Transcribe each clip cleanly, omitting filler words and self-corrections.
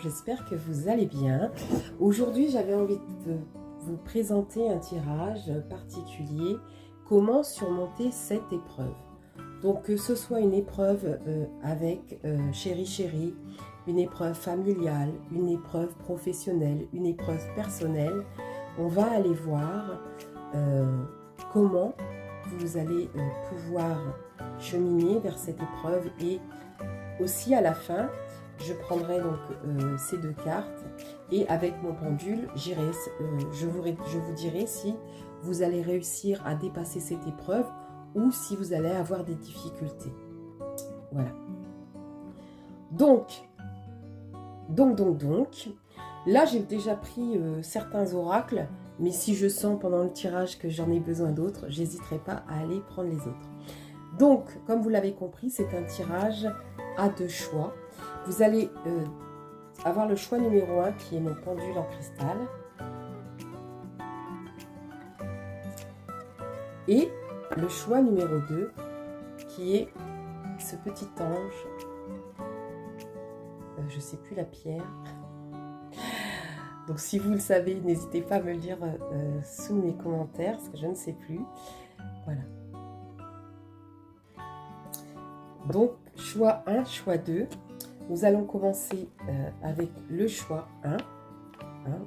j'espère que vous allez bien. Aujourd'hui, j'avais envie de vous présenter un tirage particulier, comment surmonter cette épreuve. Donc que ce soit une épreuve avec chéri, une épreuve familiale, une épreuve professionnelle, une épreuve personnelle, on va aller voir comment vous allez pouvoir cheminer vers cette épreuve. Et aussi à la fin, je prendrai donc ces deux cartes et avec mon pendule, je vous dirai si vous allez réussir à dépasser cette épreuve ou si vous allez avoir des difficultés. Voilà. Donc, là j'ai déjà pris certains oracles, mais si je sens pendant le tirage que j'en ai besoin d'autres, j'hésiterai pas à aller prendre les autres. Donc, comme vous l'avez compris, c'est un tirage à deux choix. Vous allez avoir le choix numéro 1 qui est mon pendule en cristal. Et le choix numéro 2 qui est ce petit ange. Je ne sais plus la pierre. Donc si vous le savez, n'hésitez pas à me le dire sous mes commentaires, parce que je ne sais plus. Voilà. Donc choix 1, choix 2. Nous allons commencer avec le choix 1.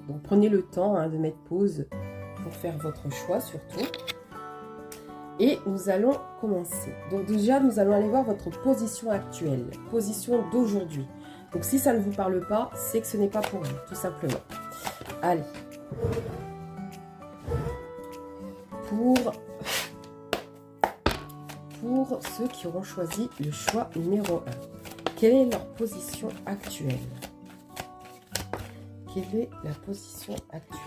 Donc prenez le temps de mettre pause pour faire votre choix surtout. Et nous allons commencer. Donc déjà, nous allons aller voir votre position actuelle, position d'aujourd'hui. Donc si ça ne vous parle pas, c'est que ce n'est pas pour vous, tout simplement. Allez. Pour ceux qui auront choisi le choix numéro 1, quelle est leur position actuelle? Quelle est la position actuelle?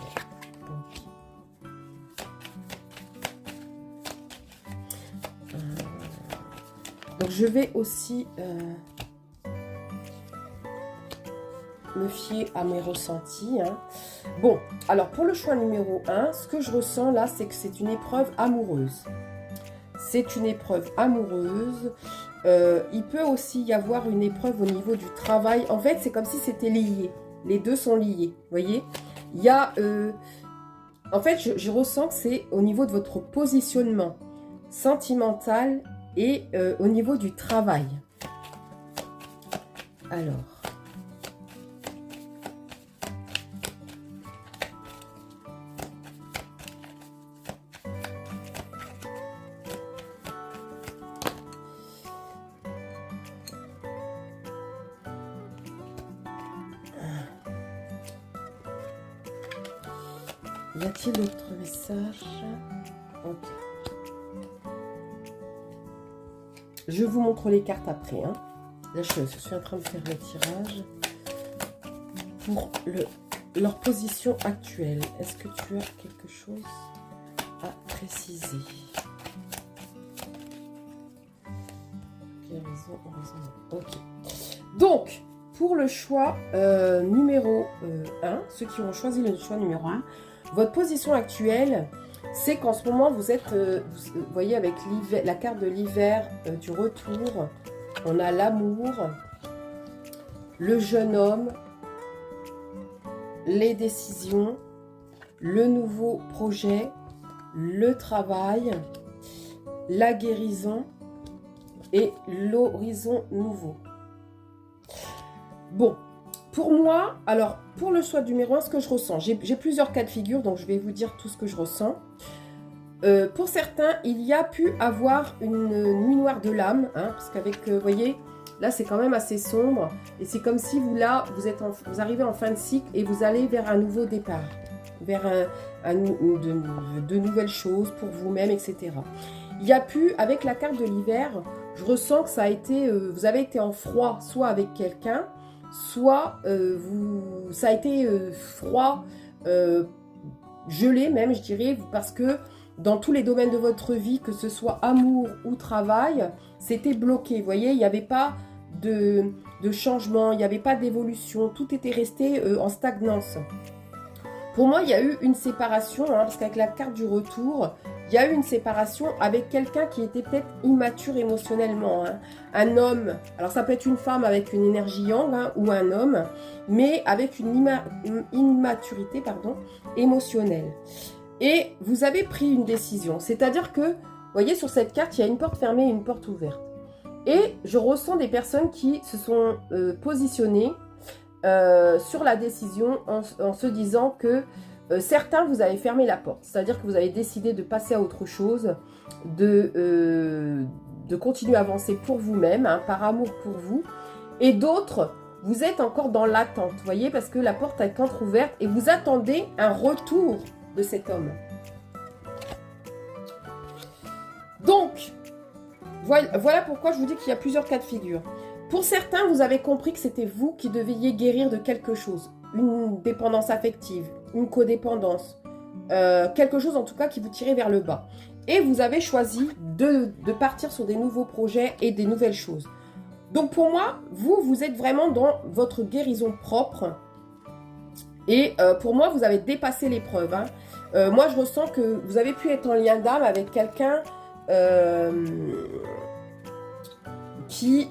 Donc je vais aussi me fier à mes ressentis. Bon, alors pour le choix numéro 1, ce que je ressens là, c'est que c'est une épreuve amoureuse. C'est une épreuve amoureuse. Il peut aussi y avoir une épreuve au niveau du travail. En fait, c'est comme si c'était lié. Les deux sont liés. Vous voyez? Il y a... en fait, je ressens que c'est au niveau de votre positionnement sentimental et au niveau du travail. Alors... y a-t-il d'autres messages? Ok. Je vous montre les cartes après. Là, je suis en train de faire le tirage pour leur position actuelle. Est-ce que tu as quelque chose à préciser? Raison. Ok. Donc, pour le choix numéro 1, ceux qui ont choisi le choix numéro 1, votre position actuelle, c'est qu'en ce moment, vous êtes, vous voyez, avec la carte de l'hiver du retour, on a l'amour, le jeune homme, les décisions, le nouveau projet, le travail, la guérison et l'horizon nouveau. Bon. Pour moi, alors, pour le choix numéro 1, ce que je ressens, j'ai plusieurs cas de figure, donc je vais vous dire tout ce que je ressens. Pour certains, il y a pu avoir une nuit noire de l'âme, parce qu'avec, vous voyez, là, c'est quand même assez sombre. Et c'est comme si vous, là, vous arrivez en fin de cycle et vous allez vers un nouveau départ, vers de nouvelles choses pour vous-même, etc. Il y a pu, avec la carte de l'hiver, je ressens que ça a été, vous avez été en froid, soit avec quelqu'un, soit ça a été froid, gelé même, je dirais, parce que dans tous les domaines de votre vie, que ce soit amour ou travail, c'était bloqué. Vous voyez, il n'y avait pas de changement, il n'y avait pas d'évolution, tout était resté en stagnance. Pour moi, il y a eu une séparation, parce qu'avec la carte du retour, il y a eu une séparation avec quelqu'un qui était peut-être immature émotionnellement. Hein. Un homme, alors ça peut être une femme avec une énergie yang hein, ou un homme, mais avec une immaturité pardon, émotionnelle. Et vous avez pris une décision. C'est-à-dire que, vous voyez, sur cette carte, il y a une porte fermée et une porte ouverte. Et je ressens des personnes qui se sont positionnées sur la décision en se disant que certains, vous avez fermé la porte. C'est-à-dire que vous avez décidé de passer à autre chose, de continuer à avancer pour vous-même, hein, par amour pour vous. Et d'autres, vous êtes encore dans l'attente, vous voyez, parce que la porte est entrouverte et vous attendez un retour de cet homme. Donc, voilà pourquoi je vous dis qu'il y a plusieurs cas de figure. Pour certains, vous avez compris que c'était vous qui deviez guérir de quelque chose. Une dépendance affective, une codépendance, quelque chose en tout cas qui vous tirait vers le bas. Et vous avez choisi de partir sur des nouveaux projets et des nouvelles choses. Donc pour moi, vous êtes vraiment dans votre guérison propre. Et pour moi, vous avez dépassé l'épreuve. Hein. Moi, je ressens que vous avez pu être en lien d'âme avec quelqu'un qui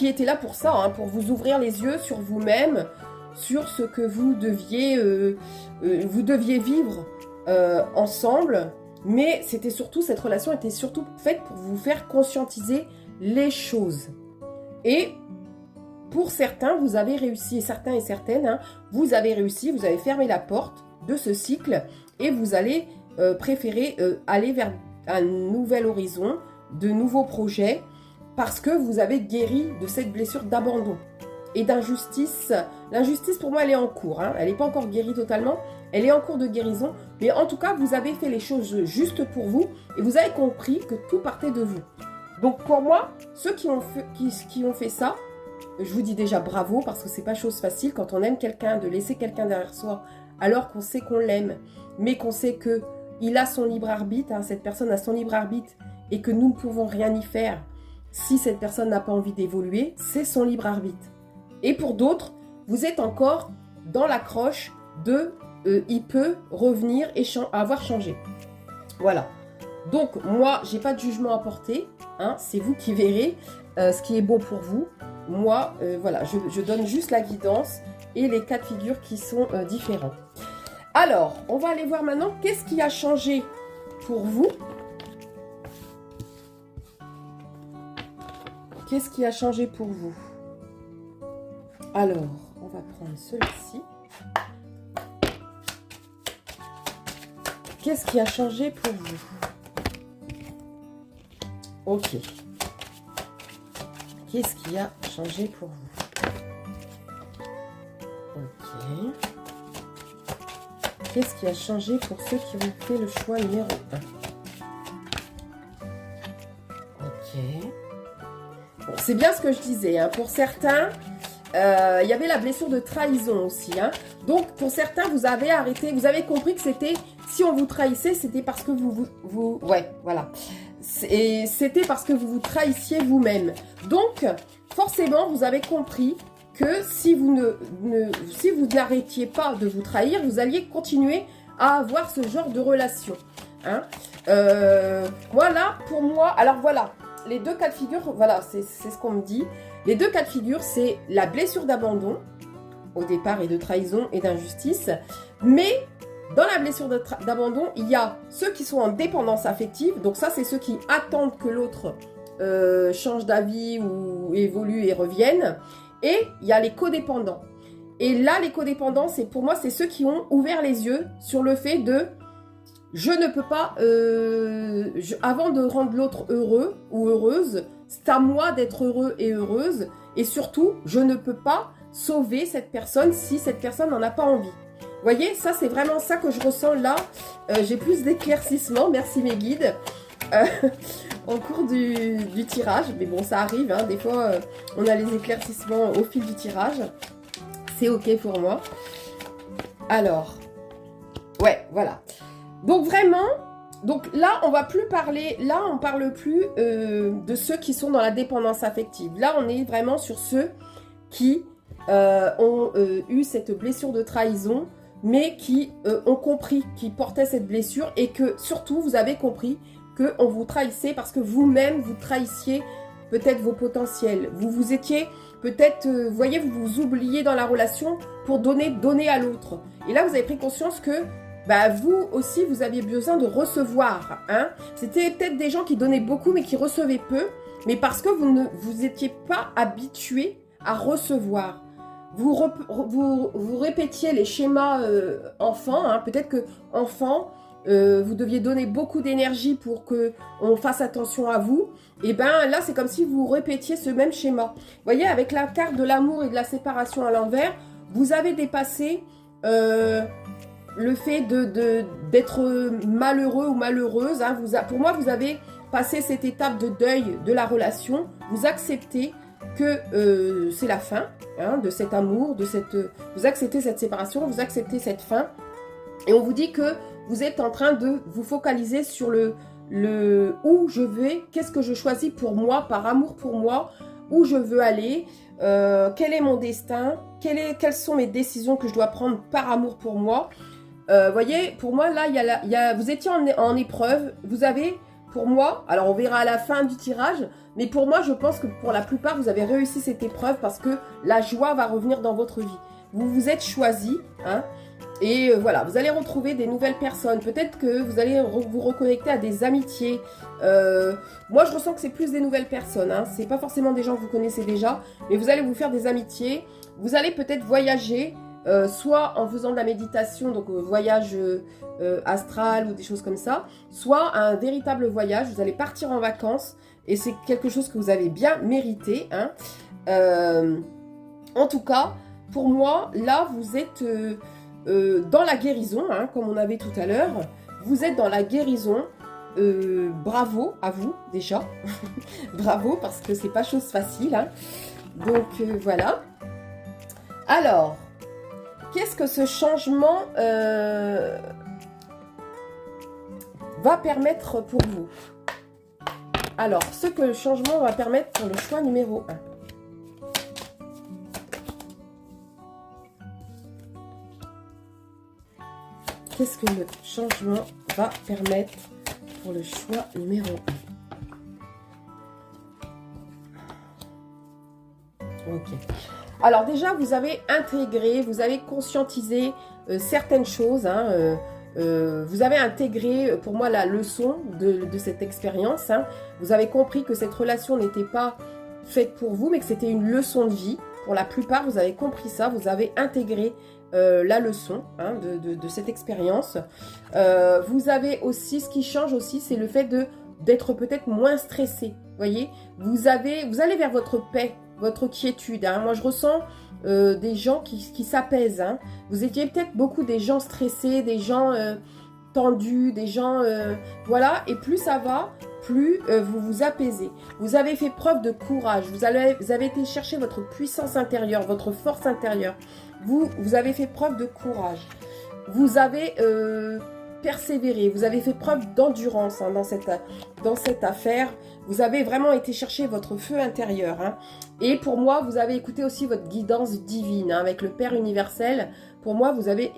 était là pour ça, hein, pour vous ouvrir les yeux sur vous-même, sur ce que vous deviez vivre ensemble. Mais c'était surtout, cette relation était surtout faite pour vous faire conscientiser les choses. Et pour certains, vous avez réussi, et certains et certaines, hein, vous avez réussi, vous avez fermé la porte de ce cycle et vous allez préférer aller vers un nouvel horizon, de nouveaux projets, parce que vous avez guéri de cette blessure d'abandon et d'injustice. L'injustice, pour moi, elle est en cours. Hein. Elle n'est pas encore guérie totalement. Elle est en cours de guérison. Mais en tout cas, vous avez fait les choses justes pour vous et vous avez compris que tout partait de vous. Donc, pour moi, ceux qui ont fait ça, je vous dis déjà bravo parce que c'est pas chose facile quand on aime quelqu'un, de laisser quelqu'un derrière soi alors qu'on sait qu'on l'aime, mais qu'on sait qu'il a son libre arbitre, hein, cette personne a son libre arbitre et que nous ne pouvons rien y faire. Si cette personne n'a pas envie d'évoluer, c'est son libre arbitre. Et pour d'autres, vous êtes encore dans l'accroche de il peut revenir et avoir changé. Voilà. Donc, moi, j'ai pas de jugement à porter. Hein, c'est vous qui verrez ce qui est bon pour vous. Moi, voilà, je donne juste la guidance et les cas de figure qui sont différents. Alors, on va aller voir maintenant qu'est-ce qui a changé pour vous. Qu'est-ce qui a changé pour vous? Alors, on va prendre celui-ci. Qu'est-ce qui a changé pour vous? Ok. Qu'est-ce qui a changé pour vous? Ok. Qu'est-ce qui a changé pour ceux qui ont fait le choix numéro 1? Ok. Bon, c'est bien ce que je disais. Hein. Pour certains, il y avait la blessure de trahison aussi. Hein. Donc, pour certains, vous avez arrêté, vous avez compris que c'était, si on vous trahissait, c'était parce que ouais, voilà. C'était parce que vous vous trahissiez vous-même. Donc, forcément, vous avez compris que si vous n'arrêtiez pas de vous trahir, vous alliez continuer à avoir ce genre de relation. Hein. Voilà, pour moi, alors voilà, les deux cas de figure, voilà, c'est ce qu'on me dit. Les deux cas de figure, c'est la blessure d'abandon, au départ, et de trahison et d'injustice. Mais dans la blessure d'abandon, il y a ceux qui sont en dépendance affective. Donc ça, c'est ceux qui attendent que l'autre change d'avis ou évolue et revienne. Et il y a les codépendants. Et là, les codépendants, pour moi, c'est ceux qui ont ouvert les yeux sur le fait de je ne peux pas, avant de rendre l'autre heureux ou heureuse, c'est à moi d'être heureux et heureuse. Et surtout, je ne peux pas sauver cette personne si cette personne n'en a pas envie. Vous voyez, ça, c'est vraiment ça que je ressens là. J'ai plus d'éclaircissement, merci mes guides, en cours du tirage. Mais bon, ça arrive, hein, des fois, on a les éclaircissements au fil du tirage. C'est ok pour moi. Alors, ouais, voilà. Donc vraiment, donc là, on va plus parler, là, on parle plus de ceux qui sont dans la dépendance affective. Là, on est vraiment sur ceux qui ont eu cette blessure de trahison, mais qui ont compris qu'ils portaient cette blessure et que surtout vous avez compris qu'on vous trahissait parce que vous-même vous trahissiez peut-être vos potentiels. Vous étiez peut-être, vous voyez, vous vous oubliez dans la relation pour donner à l'autre. Et là, vous avez pris conscience que bah, vous aussi, vous aviez besoin de recevoir. Hein. C'était peut-être des gens qui donnaient beaucoup mais qui recevaient peu, mais parce que vous ne vous étiez pas habitué à recevoir. Vous répétiez les schémas enfants. Hein. Peut-être que enfant, vous deviez donner beaucoup d'énergie pour qu'on fasse attention à vous. Et bien là, c'est comme si vous répétiez ce même schéma. Vous voyez, avec la carte de l'amour et de la séparation à l'envers, vous avez dépassé le fait d'être malheureux ou malheureuse. Hein. Pour moi, vous avez passé cette étape de deuil de la relation. Vous acceptez que c'est la fin hein, de cet amour, vous acceptez cette séparation, vous acceptez cette fin. Et on vous dit que vous êtes en train de vous focaliser sur le où je vais, qu'est-ce que je choisis pour moi, par amour pour moi, où je veux aller, quel est mon destin, quelles sont mes décisions que je dois prendre par amour pour moi. Voyez, pour moi, là, vous étiez en épreuve, vous avez, pour moi, alors on verra à la fin du tirage, mais pour moi, je pense que pour la plupart, vous avez réussi cette épreuve parce que la joie va revenir dans votre vie. Vous vous êtes choisi, hein, et voilà, vous allez retrouver des nouvelles personnes. Peut-être que vous allez vous reconnecter à des amitiés. Moi, je ressens que c'est plus des nouvelles personnes. Hein. C'est pas forcément des gens que vous connaissez déjà, mais vous allez vous faire des amitiés. Vous allez peut-être voyager, soit en faisant de la méditation, donc voyage astral ou des choses comme ça, soit un véritable voyage. Vous allez partir en vacances et c'est quelque chose que vous avez bien mérité. Hein. En tout cas, pour moi, là, vous êtes... dans la guérison, hein, comme on avait tout à l'heure, vous êtes dans la guérison. Bravo à vous déjà. Bravo parce que c'est pas chose facile. Hein. Donc voilà. Alors, qu'est-ce que ce changement va permettre pour vous? Alors, ce que le changement va permettre pour le choix numéro 1. Qu'est-ce que le changement va permettre pour le choix numéro 1? Ok. Alors déjà, vous avez intégré, vous avez conscientisé certaines choses. Hein, vous avez intégré, pour moi, la leçon de cette expérience. Hein. Vous avez compris que cette relation n'était pas faite pour vous, mais que c'était une leçon de vie. Pour la plupart, vous avez compris ça, vous avez intégré la leçon hein, de cette expérience. Vous avez aussi, ce qui change aussi, c'est le fait d'être peut-être moins stressé. Voyez, vous allez vers votre paix, votre quiétude. Hein. Moi, je ressens des gens qui s'apaisent. Hein. Vous étiez peut-être beaucoup des gens stressés, des gens tendus, des gens... voilà, et plus ça va, plus vous vous apaisez. Vous avez fait preuve de courage. Vous avez été chercher votre puissance intérieure, votre force intérieure. Vous avez fait preuve de courage. Vous avez persévéré. Vous avez fait preuve d'endurance hein, dans cette affaire. Vous avez vraiment été chercher votre feu intérieur. Hein. Et pour moi, vous avez écouté aussi votre guidance divine hein, avec le Père universel. Pour moi, vous avez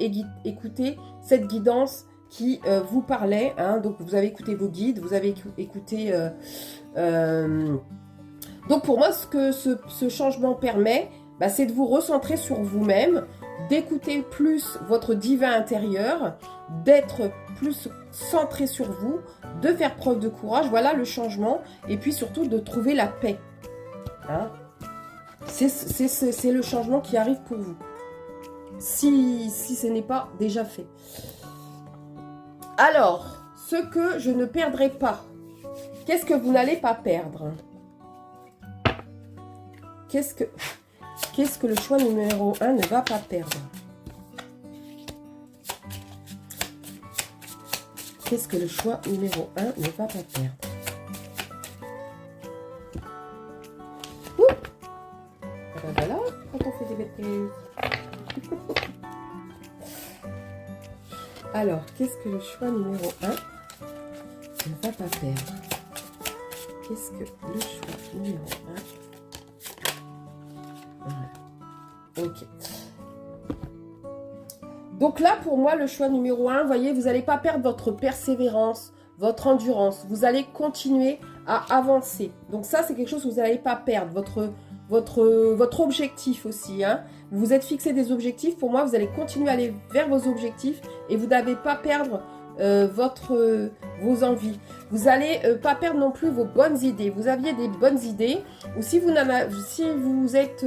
écouté cette guidance qui vous parlait. Hein. Donc, vous avez écouté vos guides. Vous avez écouté... Donc, pour moi, ce que ce changement permet... Bah, c'est de vous recentrer sur vous-même, d'écouter plus votre divin intérieur, d'être plus centré sur vous, de faire preuve de courage. Voilà le changement. Et puis surtout de trouver la paix. Hein? C'est le changement qui arrive pour vous. Si ce n'est pas déjà fait. Alors, ce que je ne perdrai pas. Qu'est-ce que vous n'allez pas perdre? Qu'est-ce que le choix numéro 1 ne va pas perdre? Qu'est-ce que le choix numéro 1 ne va pas perdre? Ouh, ah ben voilà, quand on fait des bêtes périlleuses. Alors, qu'est-ce que le choix numéro 1 ne va pas perdre? Qu'est-ce que le choix numéro 1? Voilà. Ok. Donc là, pour moi, le choix numéro 1, vous voyez, vous n'allez pas perdre votre persévérance, votre endurance. Vous allez continuer à avancer. Donc ça, c'est quelque chose que vous n'allez pas perdre. Votre objectif aussi. Hein. Vous vous êtes fixé des objectifs. Pour moi, vous allez continuer à aller vers vos objectifs et vous n'allez pas perdre vos envies. Vous n'allez pas perdre non plus vos bonnes idées. Vous aviez des bonnes idées, ou si vous êtes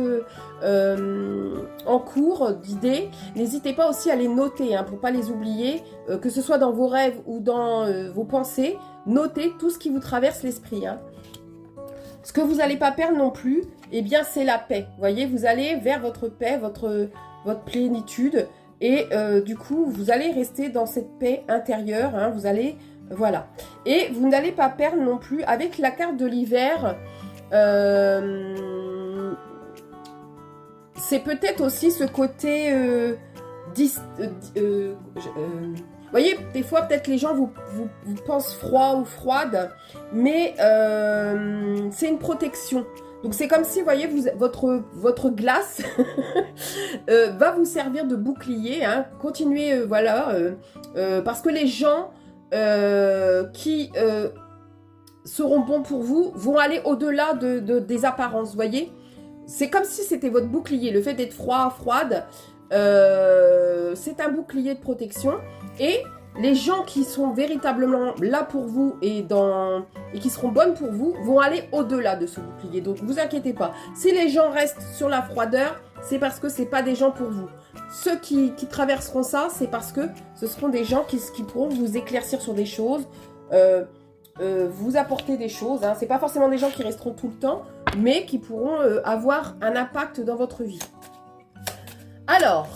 en cours d'idées, n'hésitez pas aussi à les noter hein, pour ne pas les oublier, que ce soit dans vos rêves ou dans vos pensées. Notez tout ce qui vous traverse l'esprit. Hein. Ce que vous n'allez pas perdre non plus, eh bien c'est la paix. Vous voyez, vous allez vers votre paix, votre plénitude. Et du coup, vous allez rester dans cette paix intérieure. Hein, vous allez, voilà. Et vous n'allez pas perdre non plus avec la carte de l'hiver. C'est peut-être aussi ce côté... vous voyez, des fois, peut-être les gens vous pensent froid ou froide. Mais c'est une protection. Donc c'est comme si, vous voyez, votre glace va vous servir de bouclier. Hein. Continuez, voilà, parce que les gens qui seront bons pour vous vont aller au-delà des apparences, vous voyez. C'est comme si c'était votre bouclier. Le fait d'être froide, c'est un bouclier de protection. Et les gens qui sont véritablement là pour vous et qui seront bonnes pour vous vont aller au-delà de ce bouclier. Donc, vous inquiétez pas. Si les gens restent sur la froideur, c'est parce que ce n'est pas des gens pour vous. Ceux qui traverseront ça, c'est parce que ce seront des gens qui pourront vous éclaircir sur des choses, vous apporter des choses. Hein. Ce n'est pas forcément des gens qui resteront tout le temps, mais qui pourront avoir un impact dans votre vie. Alors...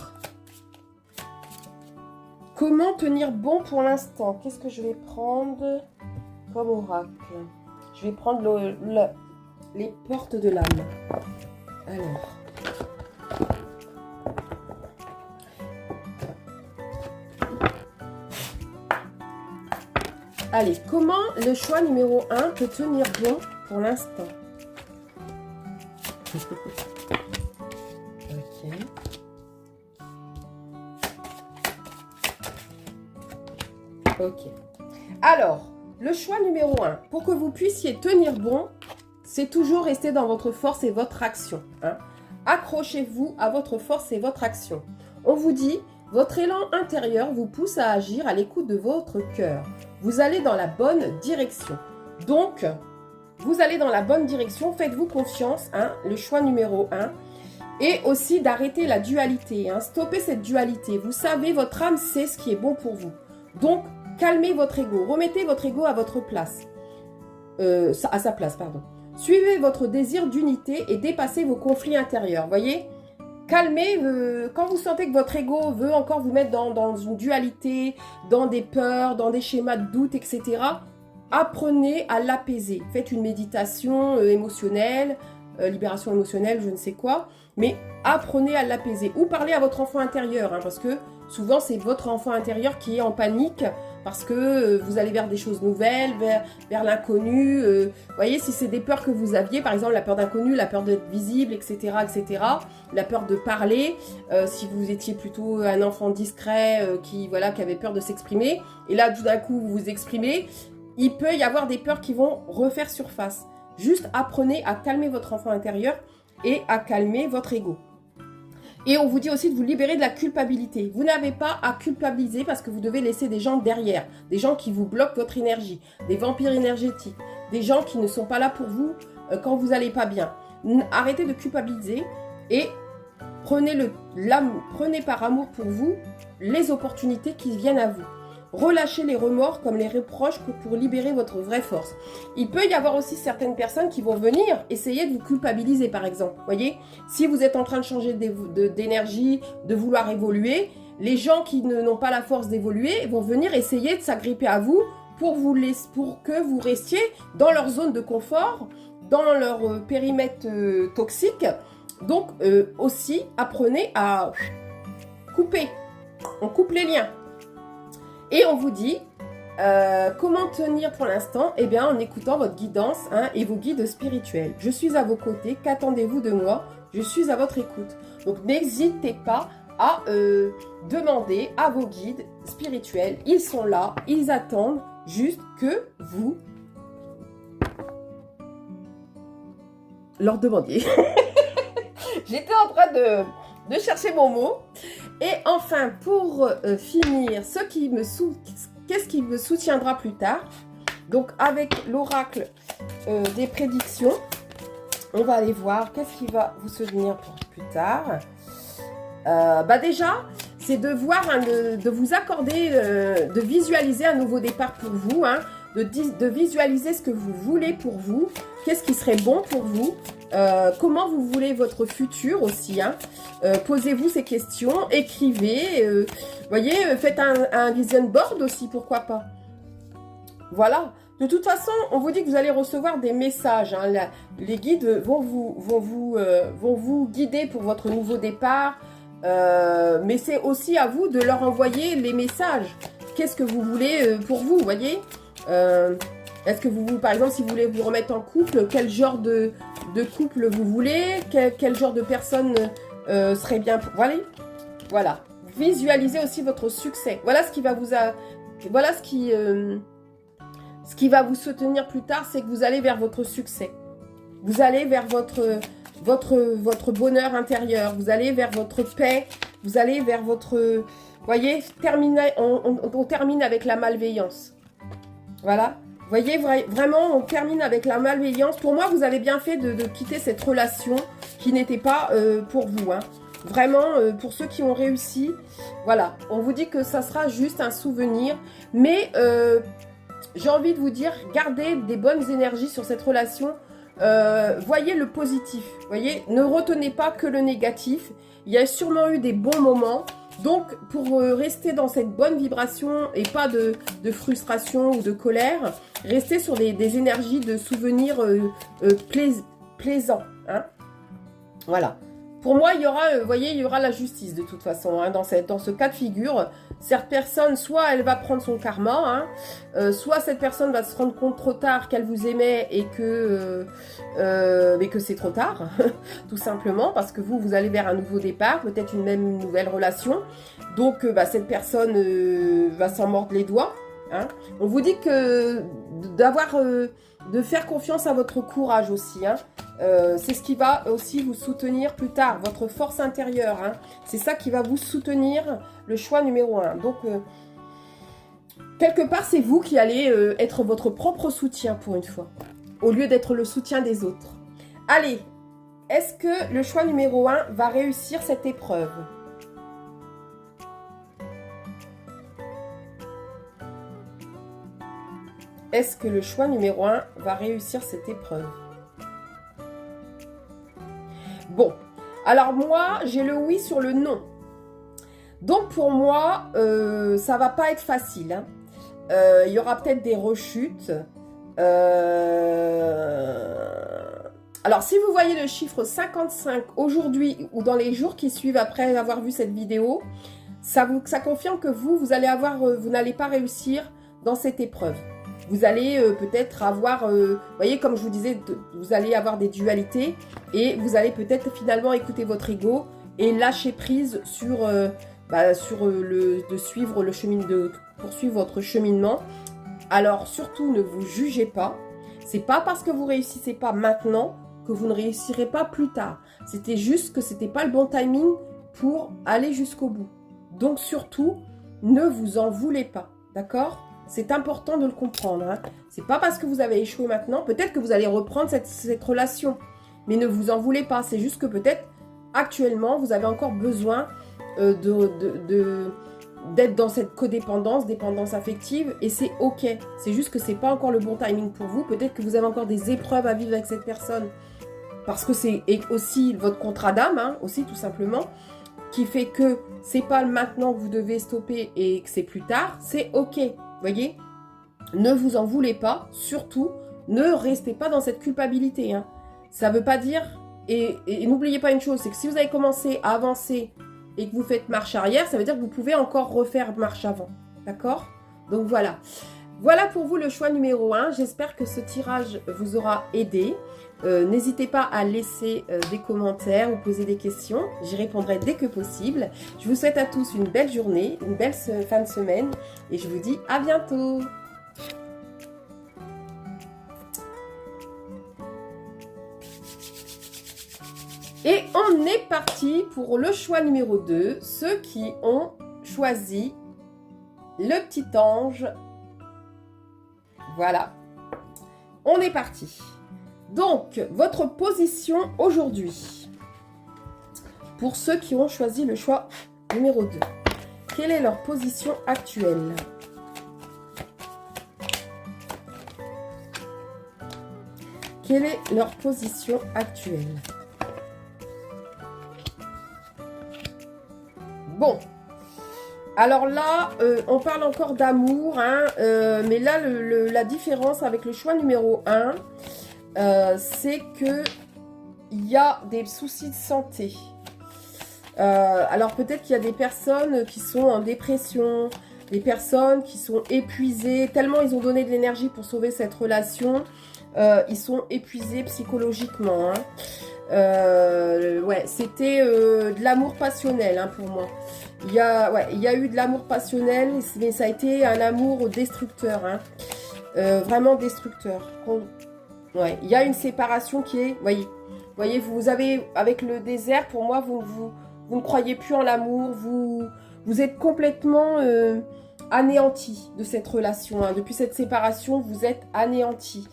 comment tenir bon pour l'instant? Qu'est-ce que je vais prendre comme oracle? Je vais prendre les portes de l'âme. Alors. Allez, comment le choix numéro 1 peut tenir bon pour l'instant? Ok. Ok. Alors, le choix numéro 1, pour que vous puissiez tenir bon, c'est toujours rester dans votre force et votre action. Hein. Accrochez-vous à votre force et votre action. On vous dit, votre élan intérieur vous pousse à agir à l'écoute de votre cœur. Vous allez dans la bonne direction. Donc, vous allez dans la bonne direction, faites-vous confiance, hein, le choix numéro 1. Et aussi d'arrêter la dualité, hein, stoppez cette dualité. Vous savez, votre âme sait ce qui est bon pour vous. Donc, calmez votre ego, remettez votre ego à votre place, à sa place, pardon. Suivez votre désir d'unité et dépassez vos conflits intérieurs, voyez. Calmez, quand vous sentez que votre ego veut encore vous mettre dans une dualité, dans des peurs, dans des schémas de doute, etc. Apprenez à l'apaiser. Faites une méditation émotionnelle, libération émotionnelle, je ne sais quoi, mais apprenez à l'apaiser. Ou parlez à votre enfant intérieur, hein, parce que souvent c'est votre enfant intérieur qui est en panique, parce que vous allez vers des choses nouvelles, vers l'inconnu. Voyez, si c'est des peurs que vous aviez, par exemple la peur d'inconnu, la peur d'être visible, etc., la peur de parler, si vous étiez plutôt un enfant discret qui avait peur de s'exprimer, et là tout d'un coup vous vous exprimez, il peut y avoir des peurs qui vont refaire surface. Juste apprenez à calmer votre enfant intérieur et à calmer votre ego. Et on vous dit aussi de vous libérer de la culpabilité. Vous n'avez pas à culpabiliser parce que vous devez laisser des gens derrière, des gens qui vous bloquent votre énergie, des vampires énergétiques, des gens qui ne sont pas là pour vous quand vous n'allez pas bien. Arrêtez de culpabiliser et prenez par amour pour vous les opportunités qui viennent à vous. Relâchez les remords comme les reproches pour libérer votre vraie force. Il peut y avoir aussi certaines personnes qui vont venir essayer de vous culpabiliser, par exemple. Voyez, si vous êtes en train de changer d'énergie, de vouloir évoluer, les gens qui n'ont pas la force d'évoluer vont venir essayer de s'agripper à vous pour que vous restiez dans leur zone de confort, dans leur périmètre toxique. Donc, aussi, apprenez à couper. On coupe les liens. Et on vous dit, comment tenir pour l'instant? Eh bien, en écoutant votre guidance et vos guides spirituels. Je suis à vos côtés, qu'attendez-vous de moi? Je suis à votre écoute. Donc, n'hésitez pas à demander à vos guides spirituels. Ils sont là, ils attendent juste que vous leur demandiez. J'étais en train de chercher mon mot. Et enfin, pour finir, qu'est-ce qui me soutiendra plus tard? Donc, avec l'oracle des prédictions, on va aller voir qu'est-ce qui va vous soutenir pour plus tard. Déjà, c'est de voir, de vous accorder, de visualiser un nouveau départ pour vous, hein, de visualiser ce que vous voulez pour vous, qu'est-ce qui serait bon pour vous, comment vous voulez votre futur aussi, hein. Posez-vous ces questions, écrivez, voyez, faites un vision board aussi, pourquoi pas. Voilà. De toute façon, on vous dit que vous allez recevoir des messages, hein. Les guides vont vous guider pour votre nouveau départ, mais c'est aussi à vous de leur envoyer les messages. Qu'est-ce que vous voulez pour vous, voyez? Est-ce que vous, par exemple, si vous voulez vous remettre en couple, quel genre de couple vous voulez? Quel genre de personne serait bien pour... Voilà. Visualisez aussi votre succès. Voilà ce qui va vous... Voilà ce qui va vous soutenir plus tard, c'est que vous allez vers votre succès. Vous allez vers votre bonheur intérieur. Vous allez vers votre paix. Vous allez vers votre... Voyez, on termine avec la malveillance. Voilà. Voyez, vraiment, on termine avec la malveillance. Pour moi, vous avez bien fait de quitter cette relation qui n'était pas pour vous, hein. Vraiment, pour ceux qui ont réussi, voilà. On vous dit que ça sera juste un souvenir. Mais j'ai envie de vous dire, gardez des bonnes énergies sur cette relation. Voyez le positif. Voyez, ne retenez pas que le négatif. Il y a sûrement eu des bons moments. Donc, pour rester dans cette bonne vibration et pas de frustration ou de colère, restez sur des énergies de souvenirs plaisants. Hein. Voilà. Pour moi, il y aura, voyez, il y aura la justice de toute façon, hein, dans ce cas de figure. Cette personne, soit elle va prendre son karma, hein, soit cette personne va se rendre compte trop tard qu'elle vous aimait et mais que c'est trop tard, tout simplement, parce que vous allez vers un nouveau départ, peut-être une nouvelle relation. Donc, cette personne va s'en mordre les doigts. Hein. On vous dit que de faire confiance à votre courage aussi, hein. C'est ce qui va aussi vous soutenir plus tard, votre force intérieure, hein. C'est ça qui va vous soutenir, le choix numéro 1. Donc, quelque part, c'est vous qui allez être votre propre soutien pour une fois, au lieu d'être le soutien des autres. Allez, est-ce que le choix numéro 1 va réussir cette épreuve ? Est-ce que le choix numéro 1 va réussir cette épreuve? Bon, alors moi, j'ai le oui sur le non. Donc pour moi, ça va pas être facile, hein. Il y aura peut-être des rechutes. Alors si vous voyez le chiffre 55 aujourd'hui ou dans les jours qui suivent après avoir vu cette vidéo, ça confirme que vous n'allez pas réussir dans cette épreuve. Vous allez peut-être avoir, voyez, comme je vous disais, vous allez avoir des dualités et vous allez peut-être finalement écouter votre ego et lâcher prise sur poursuivre votre cheminement. Alors surtout, ne vous jugez pas. C'est pas parce que vous réussissez pas maintenant que vous ne réussirez pas plus tard. C'était juste que c'était pas le bon timing pour aller jusqu'au bout. Donc surtout, ne vous en voulez pas, d'accord ? C'est important de le comprendre, hein. C'est pas parce que vous avez échoué maintenant, peut-être que vous allez reprendre cette relation. Mais ne vous en voulez pas, c'est juste que peut-être actuellement vous avez encore besoin d'être dans cette codépendance, dépendance affective, et c'est ok. C'est juste que c'est pas encore le bon timing pour vous. Peut-être que vous avez encore des épreuves à vivre avec cette personne, parce que c'est aussi votre contrat d'âme, hein, aussi tout simplement, qui fait que c'est pas maintenant que vous devez stopper et que c'est plus tard, c'est ok. Voyez, ne vous en voulez pas, surtout, ne restez pas dans cette culpabilité, hein. Ça veut pas dire, et n'oubliez pas une chose, c'est que si vous avez commencé à avancer et que vous faites marche arrière, ça veut dire que vous pouvez encore refaire marche avant, d'accord? Donc voilà. Voilà pour vous le choix numéro 1. J'espère que ce tirage vous aura aidé. N'hésitez pas à laisser des commentaires ou poser des questions. J'y répondrai dès que possible. Je vous souhaite à tous une belle journée, une belle fin de semaine et je vous dis à bientôt. Et on est parti pour le choix numéro 2, ceux qui ont choisi le petit ange. Voilà, on est parti. Donc, votre position aujourd'hui, pour ceux qui ont choisi le choix numéro 2, quelle est leur position actuelle? Quelle est leur position actuelle? Bon, alors là, on parle encore d'amour, hein, mais là, la différence avec le choix numéro 1, c'est que il y a des soucis de santé. Alors peut-être qu'il y a des personnes qui sont en dépression, des personnes qui sont épuisées, tellement ils ont donné de l'énergie pour sauver cette relation, ils sont épuisés psychologiquement, hein. Ouais, c'était de l'amour passionnel, hein, pour moi. Il y a eu de l'amour passionnel, mais ça a été un amour destructeur, hein. Vraiment destructeur. Ouais, il y a une séparation qui est, voyez, vous avez, avec le désert, pour moi, vous ne croyez plus en l'amour, vous êtes complètement anéanti de cette relation, hein. Depuis cette séparation, vous êtes anéanti.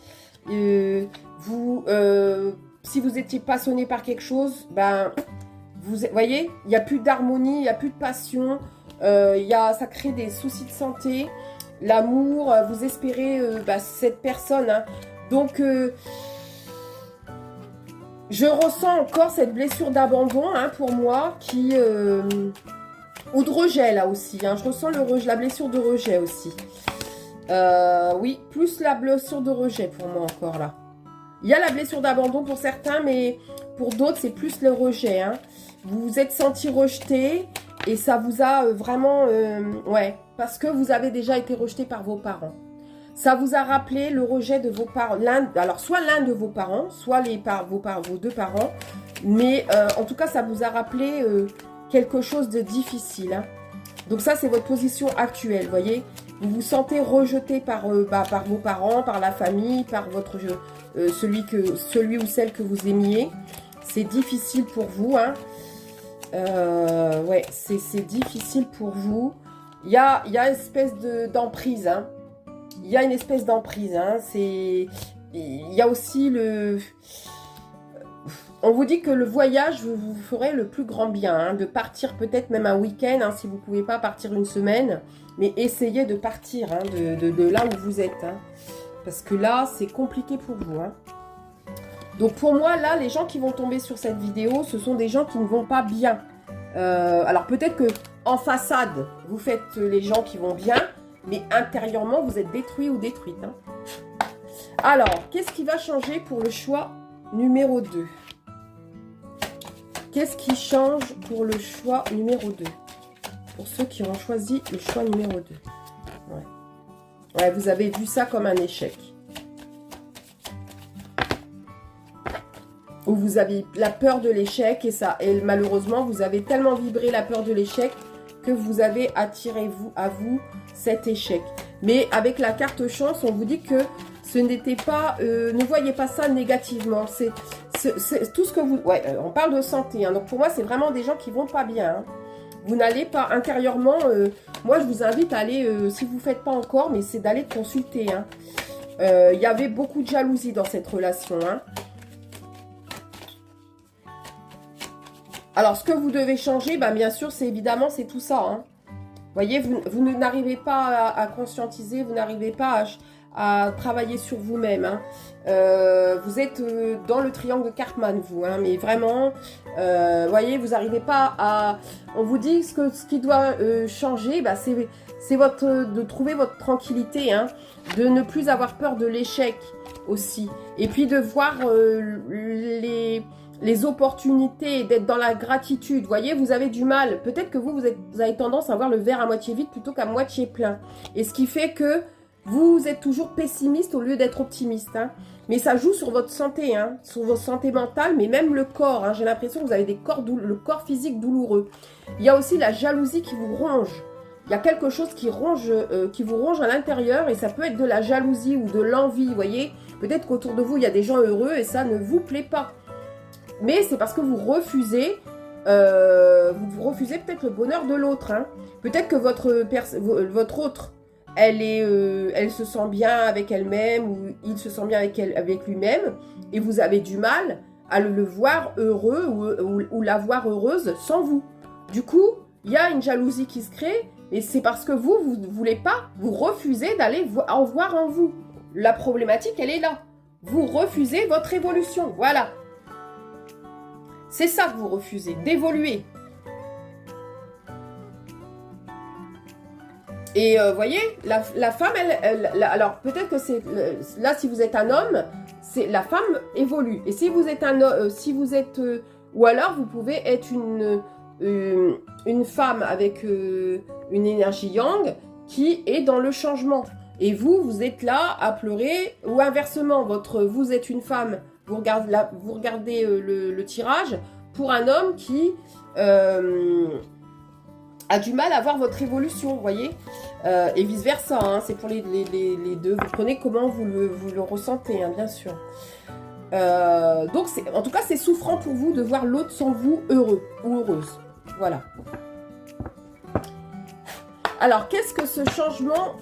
Si vous étiez passionné par quelque chose, ben, vous voyez, il n'y a plus d'harmonie, il n'y a plus de passion, ça crée des soucis de santé, l'amour, vous espérez cette personne, hein. Donc, je ressens encore cette blessure d'abandon, hein, pour moi, ou de rejet là aussi, hein. Je ressens la blessure de rejet aussi. Oui, plus la blessure de rejet pour moi encore là. Il y a la blessure d'abandon pour certains, mais pour d'autres, c'est plus le rejet, hein. Vous vous êtes senti rejeté et ça vous a vraiment... ouais, parce que vous avez déjà été rejeté par vos parents. Ça vous a rappelé le rejet de vos parents. Alors, soit l'un de vos parents, soit vos deux parents. Mais en tout cas, ça vous a rappelé quelque chose de difficile, hein. Donc ça, c'est votre position actuelle, voyez. Vous vous sentez rejeté par vos parents, par la famille, par votre celui ou celle que vous aimiez. C'est difficile pour vous, hein. Ouais, c'est difficile pour vous. Il y a une espèce d'emprise, hein. Il y a une espèce d'emprise, hein. Il y a aussi on vous dit que le voyage vous ferait le plus grand bien, hein, de partir peut-être même un week-end, hein, si vous ne pouvez pas partir une semaine, mais essayez de partir, hein, de là où vous êtes, hein, parce que là, c'est compliqué pour vous, hein. Donc pour moi, là, les gens qui vont tomber sur cette vidéo, ce sont des gens qui ne vont pas bien. Alors peut-être que en façade, vous faites les gens qui vont bien, mais intérieurement, vous êtes détruit ou détruite, hein. Alors, qu'est-ce qui va changer pour le choix numéro 2? Qu'est-ce qui change pour le choix numéro 2? Pour ceux qui ont choisi le choix numéro 2. Ouais. Ouais, vous avez vu ça comme un échec. Ou vous avez la peur de l'échec et malheureusement, vous avez tellement vibré la peur de l'échec que vous avez attiré à vous cet échec. Mais avec la carte chance, on vous dit que ce n'était pas... ne voyez pas ça négativement. C'est tout ce que vous... Ouais, on parle de santé, hein. Donc pour moi, c'est vraiment des gens qui vont pas bien, hein. Vous n'allez pas intérieurement... moi, je vous invite à aller, si vous ne faites pas encore, mais c'est d'aller consulter, hein. Il y avait beaucoup de jalousie dans cette relation, hein. Alors, ce que vous devez changer, ben, bien sûr, c'est évidemment, c'est tout ça, hein. Vous voyez, vous n'arrivez pas à conscientiser, vous n'arrivez pas à travailler sur vous-même, hein. Vous êtes dans le triangle de Karpman, vous, hein, mais vraiment, voyez, vous n'arrivez pas à... On vous dit ce qui doit changer, bah, c'est de trouver votre tranquillité, hein, de ne plus avoir peur de l'échec aussi, et puis de voir les opportunités, d'être dans la gratitude. Vous voyez, vous avez du mal. Peut-être que vous avez tendance à voir le verre à moitié vide plutôt qu'à moitié plein. Et ce qui fait que vous êtes toujours pessimiste au lieu d'être optimiste, hein. Mais ça joue sur votre santé, hein, sur votre santé mentale, mais même le corps. Hein. J'ai l'impression que vous avez le corps physique douloureux. Il y a aussi la jalousie qui vous ronge. Il y a quelque chose qui vous ronge à l'intérieur et ça peut être de la jalousie ou de l'envie, vous voyez. Peut-être qu'autour de vous, il y a des gens heureux et ça ne vous plaît pas. Mais c'est parce que vous refusez peut-être le bonheur de l'autre. Hein. Peut-être que votre autre, elle se sent bien avec elle-même ou il se sent bien avec lui-même et vous avez du mal à le voir heureux ou la voir heureuse sans vous. Du coup, il y a une jalousie qui se crée et c'est parce que vous ne voulez pas, vous refusez d'aller en voir en vous. La problématique, elle est là. Vous refusez votre évolution, voilà. C'est ça que vous refusez, d'évoluer. Et voyez, la femme, alors peut-être que c'est là si vous êtes un homme, c'est la femme évolue. Et si vous êtes ou alors vous pouvez être une femme avec une énergie yang qui est dans le changement. Et vous êtes là à pleurer ou inversement, vous êtes une femme, vous regardez le tirage pour un homme qui a du mal à voir votre évolution, vous voyez, et vice versa, hein, c'est pour les deux, vous prenez comment vous le ressentez, hein, bien sûr. Donc, en tout cas, c'est souffrant pour vous de voir l'autre sans vous heureux ou heureuse, voilà. Alors, qu'est-ce que ce changement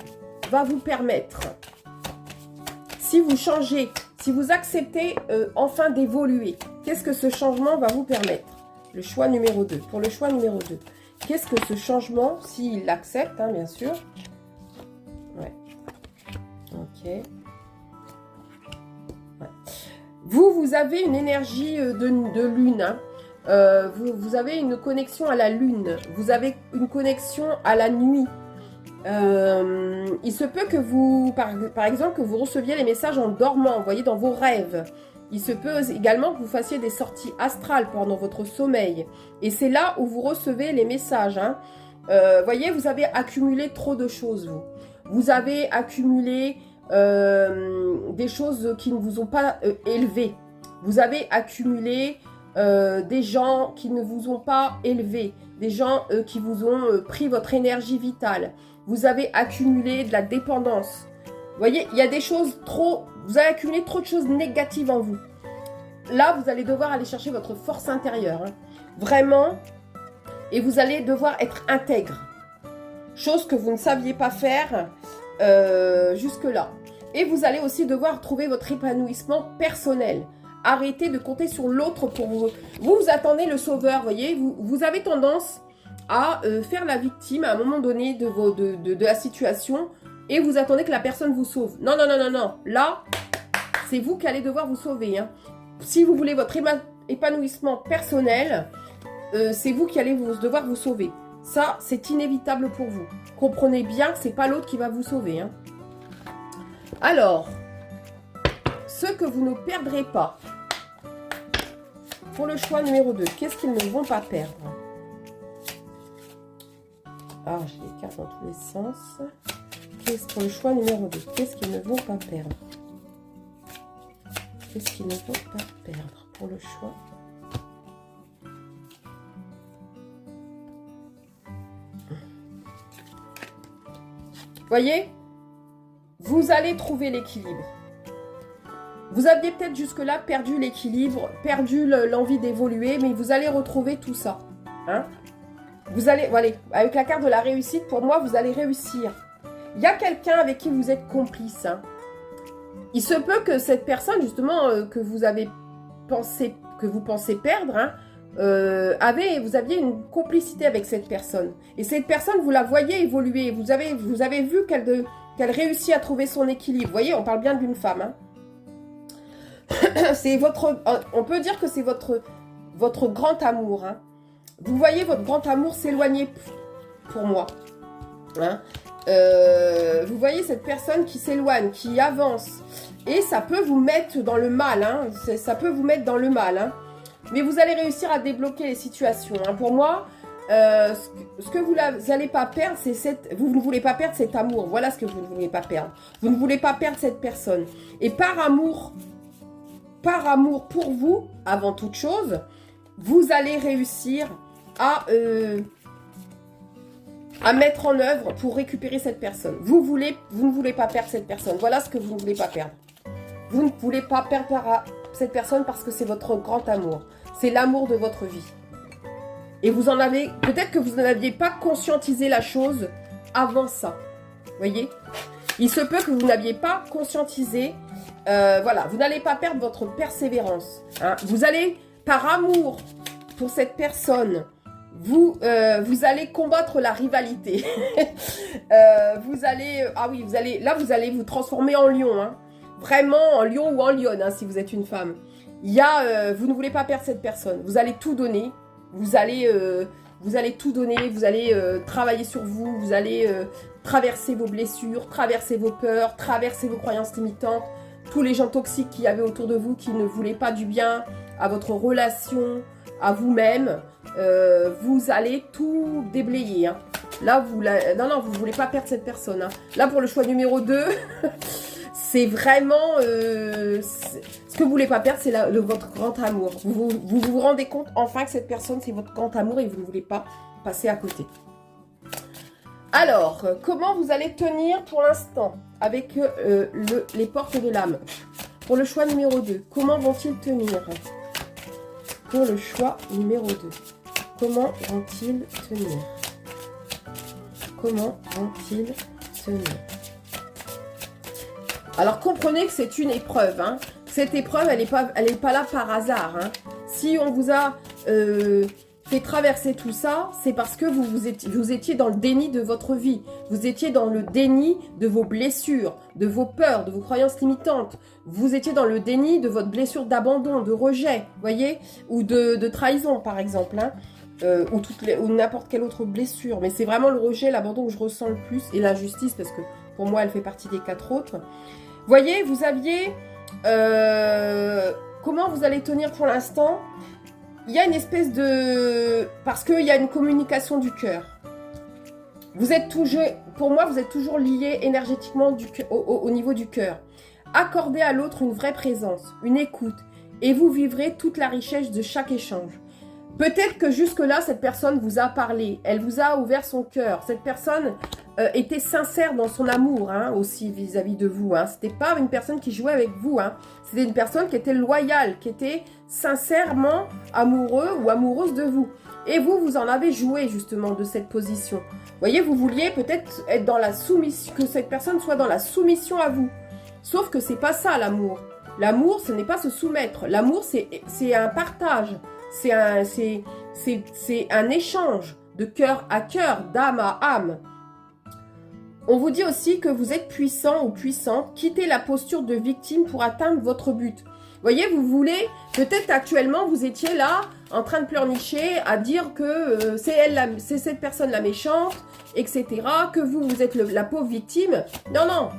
va vous permettre? Si vous changez, si vous acceptez enfin d'évoluer, qu'est-ce que ce changement va vous permettre? Le choix numéro 2, pour le choix numéro 2. Qu'est-ce que ce changement, s'il l'accepte, hein, bien sûr. Ouais. Ok. Ouais. Vous avez une énergie de lune. Hein. Vous avez une connexion à la lune. Vous avez une connexion à la nuit. Il se peut que vous, par exemple, que vous receviez les messages en dormant, vous voyez, dans vos rêves. Il se peut également que vous fassiez des sorties astrales pendant votre sommeil. Et c'est là où vous recevez les messages. Hein. Voyez, vous avez accumulé trop de choses, vous. Vous avez accumulé des choses qui ne vous ont pas élevé. Vous avez accumulé des gens qui ne vous ont pas élevé. Des gens qui vous ont pris votre énergie vitale. Vous avez accumulé de la dépendance. Vous voyez, il y a des choses trop... Vous avez accumulé trop de choses négatives en vous. Là, vous allez devoir aller chercher votre force intérieure. Hein. Vraiment. Et vous allez devoir être intègre. Chose que vous ne saviez pas faire jusque-là. Et vous allez aussi devoir trouver votre épanouissement personnel. Arrêtez de compter sur l'autre pour vous. Vous attendez le sauveur, vous voyez. Vous avez tendance à faire la victime à un moment donné de la situation et vous attendez que la personne vous sauve. Non, non, non, non, non. Là, c'est vous qui allez devoir vous sauver. Hein. Si vous voulez votre épanouissement personnel, c'est vous qui allez devoir vous sauver. Ça, c'est inévitable pour vous. Comprenez bien que ce n'est pas l'autre qui va vous sauver. Hein. Alors, ce que vous ne perdrez pas, pour le choix numéro 2, qu'est-ce qu'ils ne vont pas perdre? Ah, j'ai les cartes dans tous les sens. Pour le choix numéro 2, qu'est-ce qu'ils ne vont pas perdre? Qu'est-ce qu'ils ne vont pas perdre pour le choix? Voyez, vous allez trouver l'équilibre. Vous aviez peut-être jusque-là perdu l'équilibre, perdu l'envie d'évoluer, mais vous allez retrouver tout ça. Hein? Vous allez, voilà, avec la carte de la réussite, pour moi, vous allez réussir. Il y a quelqu'un avec qui vous êtes complice. Hein. Il se peut que cette personne, justement, que vous pensez perdre, hein, vous aviez une complicité avec cette personne. Et cette personne, vous la voyez évoluer. Vous avez vu qu'elle réussit à trouver son équilibre. Vous voyez, on parle bien d'une femme. Hein. On peut dire que c'est votre grand amour. Hein. Vous voyez votre grand amour s'éloigner pour moi. Hein. Vous voyez cette personne qui s'éloigne, qui avance. Et ça peut vous mettre dans le mal. Hein. Ça peut vous mettre dans le mal. Hein. Mais vous allez réussir à débloquer les situations. Hein. Pour moi, ce que vous n'allez pas perdre, c'est vous ne voulez pas perdre cet amour. Voilà ce que vous ne voulez pas perdre. Vous ne voulez pas perdre cette personne. Et par amour pour vous, avant toute chose, vous allez réussir à mettre en œuvre pour récupérer cette personne. Vous ne voulez pas perdre cette personne. Voilà ce que vous ne voulez pas perdre. Vous ne voulez pas perdre cette personne parce que c'est votre grand amour. C'est l'amour de votre vie. Et vous en avez, peut-être que vous n'aviez pas conscientisé la chose avant ça. Voyez? Il se peut que vous n'aviez pas conscientisé. Voilà, vous n'allez pas perdre votre persévérance. Hein. Vous allez, par amour pour cette personne, vous allez combattre la rivalité. Vous allez vous transformer en lion. Hein. Vraiment en lion ou en lionne, hein, si vous êtes une femme. Vous ne voulez pas perdre cette personne. Vous allez tout donner. Vous allez tout donner, vous allez travailler sur vous, vous allez traverser vos blessures, traverser vos peurs, traverser vos croyances limitantes, tous les gens toxiques qu'il y avait autour de vous qui ne voulaient pas du bien à votre relation, à vous-même, vous allez tout déblayer. Hein. Là, vous ne voulez pas perdre cette personne. Hein. Là, pour le choix numéro 2, c'est vraiment... ce que vous ne voulez pas perdre, c'est votre grand amour. Vous rendez compte enfin que cette personne, c'est votre grand amour et vous ne voulez pas passer à côté. Alors, comment vous allez tenir pour l'instant avec les portes de l'âme? Pour le choix numéro 2, comment vont-ils tenir? Pour le choix numéro 2, comment vont-ils tenir? Comment vont-ils tenir? Alors, comprenez que c'est une épreuve. Hein. Cette épreuve, elle est pas là par hasard. Hein. Si on vous a fait traverser tout ça, c'est parce que vous étiez dans le déni de votre vie. Vous étiez dans le déni de vos blessures, de vos peurs, de vos croyances limitantes. Vous étiez dans le déni de votre blessure d'abandon, de rejet, voyez, ou de trahison, par exemple. Hein. Ou n'importe quelle autre blessure. Mais c'est vraiment le rejet, l'abandon que je ressens le plus, et l'injustice, parce que pour moi, elle fait partie des 4 autres. Voyez, vous aviez... comment vous allez tenir pour l'instant? Il y a une espèce de... Parce qu'il y a une communication du cœur. Vous êtes toujours... Pour moi, vous êtes toujours lié énergétiquement au niveau du cœur. Accordez à l'autre une vraie présence, une écoute, et vous vivrez toute la richesse de chaque échange. Peut-être que jusque-là, cette personne vous a parlé, elle vous a ouvert son cœur. Cette personne était sincère dans son amour, hein, aussi vis-à-vis de vous. Hein. C'était pas une personne qui jouait avec vous. Hein. C'était une personne qui était loyale, qui était sincèrement amoureux ou amoureuse de vous. Et vous en avez joué justement de cette position. Vous voyez, vous vouliez peut-être être dans la soumission, que cette personne soit dans la soumission à vous. Sauf que c'est pas ça l'amour. L'amour, ce n'est pas se soumettre. L'amour, c'est un partage. C'est un échange de cœur à cœur, d'âme à âme. On vous dit aussi que vous êtes puissant ou puissante. Quittez la posture de victime pour atteindre votre but. Vous voyez, vous voulez, peut-être actuellement, vous étiez là, en train de pleurnicher, à dire que c'est cette personne la méchante, etc. Que vous êtes la pauvre victime. Non, non,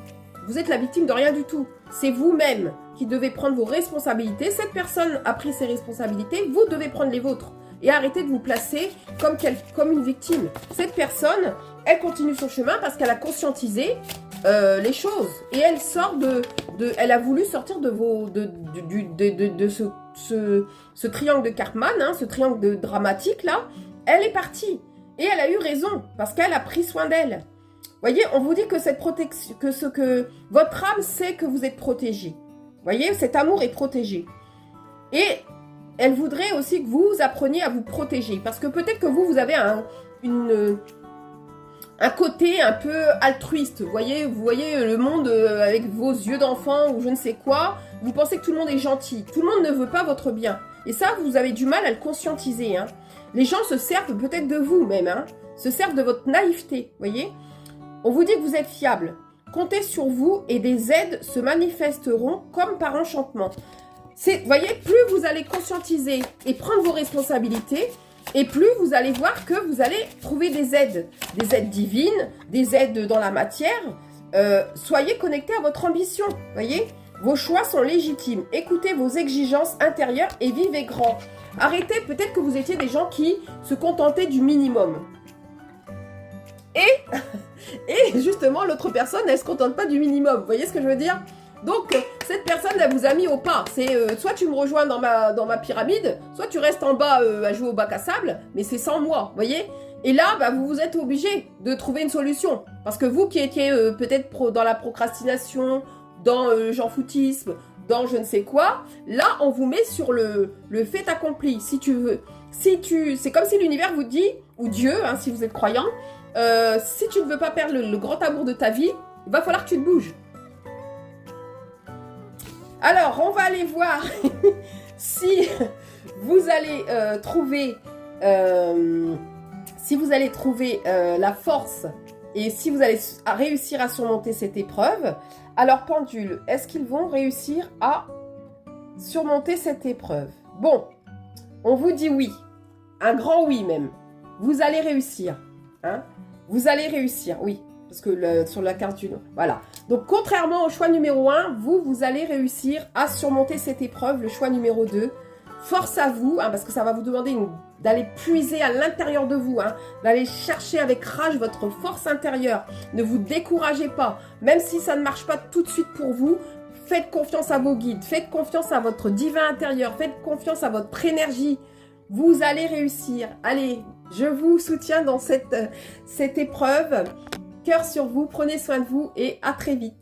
vous êtes la victime de rien du tout. C'est vous-même qui devez prendre vos responsabilités. Cette personne a pris ses responsabilités, vous devez prendre les vôtres. Et arrêtez de vous placer comme une victime. Cette personne, elle continue son chemin parce qu'elle a conscientisé les choses. Et elle sort elle a voulu sortir de ce triangle de Karpman, hein, ce triangle dramatique là. Elle est partie. Et elle a eu raison parce qu'elle a pris soin d'elle. Voyez, on vous dit que cette protection, que votre âme sait que vous êtes protégé. Voyez, cet amour est protégé. Et elle voudrait aussi que vous appreniez à vous protéger. Parce que peut-être que vous avez un côté un peu altruiste. Vous voyez le monde avec vos yeux d'enfant ou je ne sais quoi. Vous pensez que tout le monde est gentil. Tout le monde ne veut pas votre bien. Et ça, vous avez du mal à le conscientiser. Hein. Les gens se servent peut-être de vous même. Hein. Se servent de votre naïveté. Voyez. On vous dit que vous êtes fiable. Comptez sur vous et des aides se manifesteront comme par enchantement. Voyez, plus vous allez conscientiser et prendre vos responsabilités, et plus vous allez voir que vous allez trouver des aides divines, des aides dans la matière. Soyez connectés à votre ambition, voyez. Vos choix sont légitimes. Écoutez vos exigences intérieures et vivez grand. Arrêtez, peut-être que vous étiez des gens qui se contentaient du minimum. Et justement, l'autre personne, elle se contente pas du minimum. Vous voyez ce que je veux dire? Donc, cette personne, elle vous a mis au pas. C'est soit tu me rejoins dans ma pyramide, soit tu restes en bas à jouer au bac à sable, mais c'est sans moi, vous voyez? Et là, bah, vous êtes obligé de trouver une solution. Parce que vous qui étiez peut-être dans la procrastination, dans j'en foutisme, dans je ne sais quoi, là, on vous met sur le fait accompli, si tu veux. C'est comme si l'univers vous dit, ou Dieu, hein, si vous êtes croyant, si tu ne veux pas perdre le grand amour de ta vie, il va falloir que tu te bouges. Alors, on va aller voir si vous allez trouver, la force et si vous allez réussir à surmonter cette épreuve. Alors, pendule, est-ce qu'ils vont réussir à surmonter cette épreuve? Bon, on vous dit oui, un grand oui même. Vous allez réussir, hein? Vous allez réussir, oui. Parce que sur la carte du nom, voilà. Donc, contrairement au choix numéro 1, vous allez réussir à surmonter cette épreuve, le choix numéro 2. Force à vous, hein, parce que ça va vous demander d'aller puiser à l'intérieur de vous, hein, d'aller chercher avec rage votre force intérieure. Ne vous découragez pas, même si ça ne marche pas tout de suite pour vous. Faites confiance à vos guides, faites confiance à votre divin intérieur, faites confiance à votre énergie. Vous allez réussir. Allez, je vous soutiens dans cette épreuve. Cœur sur vous, prenez soin de vous et à très vite.